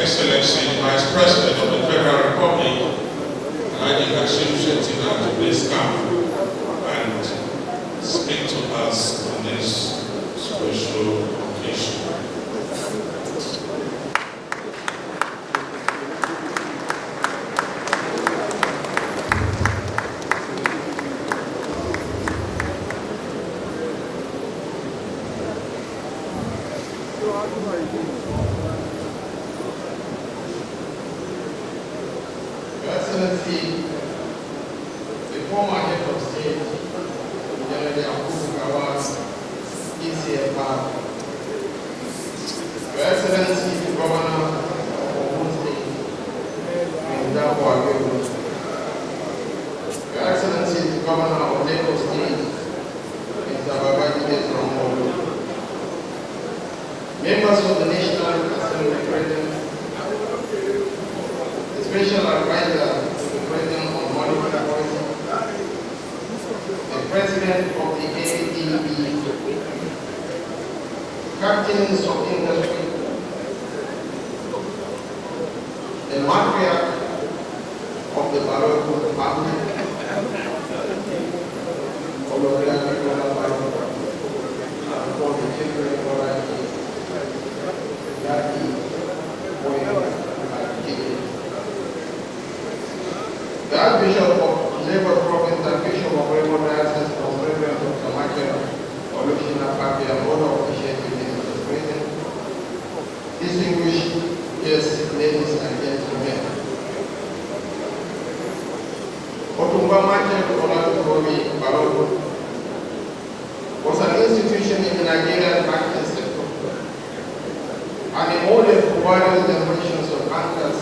Excellency, the Vice President of the Federal Republic, Alhaji Hashim Shettima, to please come and speak to us on this special occasion. Your Excellency, the former head of state, General Yakubu Gowon, ECFR, Your Excellency, the Governor of Ogun State, Ndabo Agbero, Your Excellency, the Governor of Lagos State, Mr. Babajide Sanwo-Olu, members of the National Assembly present, the Special Advisor to the President on Monetary Policy, the President of the ADB, Captains of Industry, the Matriarch of the Baroko family, Oloriaki Bola Baroko, and for the children of Oloriaki, Yaki, Boya, and Kiki. The Archbishop of Labour Province and Bishop of Remo Diocese of Reverend Dr. Michael Olushina Papi and other officiating ministers present, distinguished guests, ladies and gentlemen. Otumba Michael Olatunji Baroko was an institution in the Nigerian banking sector and a model for various generations of bankers,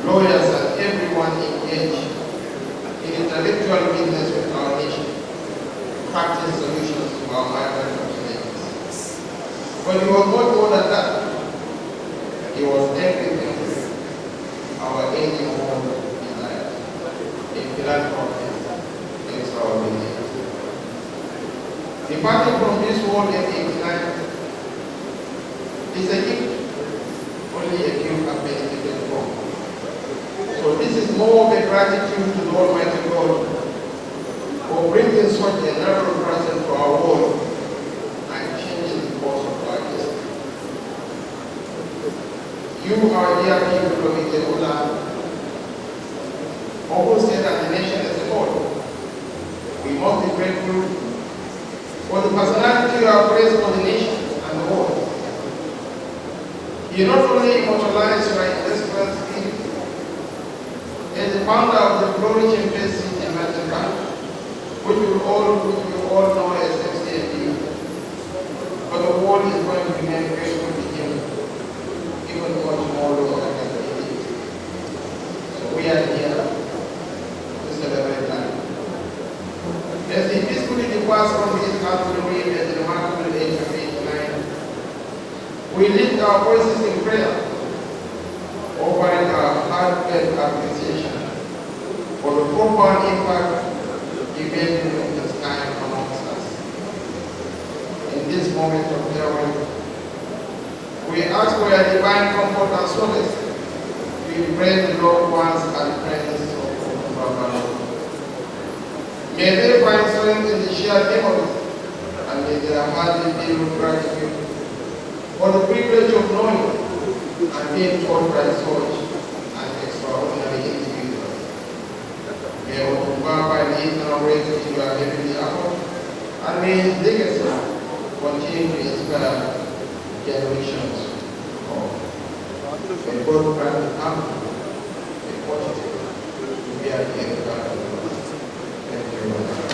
lawyers, and everyone engaged in intellectual business with our nation, practice solutions to our migrant communities. But he was not more than that. He was everything our aging world desired. A philanthropist, extraordinary. Departing from this world in 89 is a gift, only a few have benefited from. So this is more of a gratitude to the Almighty God for bringing such a narrow present to our world and changing the course of our history. You, our dear people of Ikeola, Ogun State and the nation as a whole, we must be grateful for the personality you have raised for the nation and the world. You not only immortalize your industrial spirit as the founder of the Glory Champions City in Manchester, which you all know as FCMB, but the world is going to remain grateful to him, even much more than it. So we are here to celebrate that. As he peacefully departs from his earthly grave at the remarkable age of 89, we lift our voices in prayer, offering our heartfelt appreciation for the profound impact he made during his time amongst us. In this moment of farewell, we ask for your divine comfort and solace. We pray the loved ones and friends of Baba. May they find strength in the shared memories, and may their hearts be filled with gratitude for the privilege of knowing and being taught by such an extraordinary individual. May Otumba find eternal rest in your heavenly abode, and may his legacy continue to inspire generations to come. May God grant the family a positive to be at the end of our lives. Thank you very much.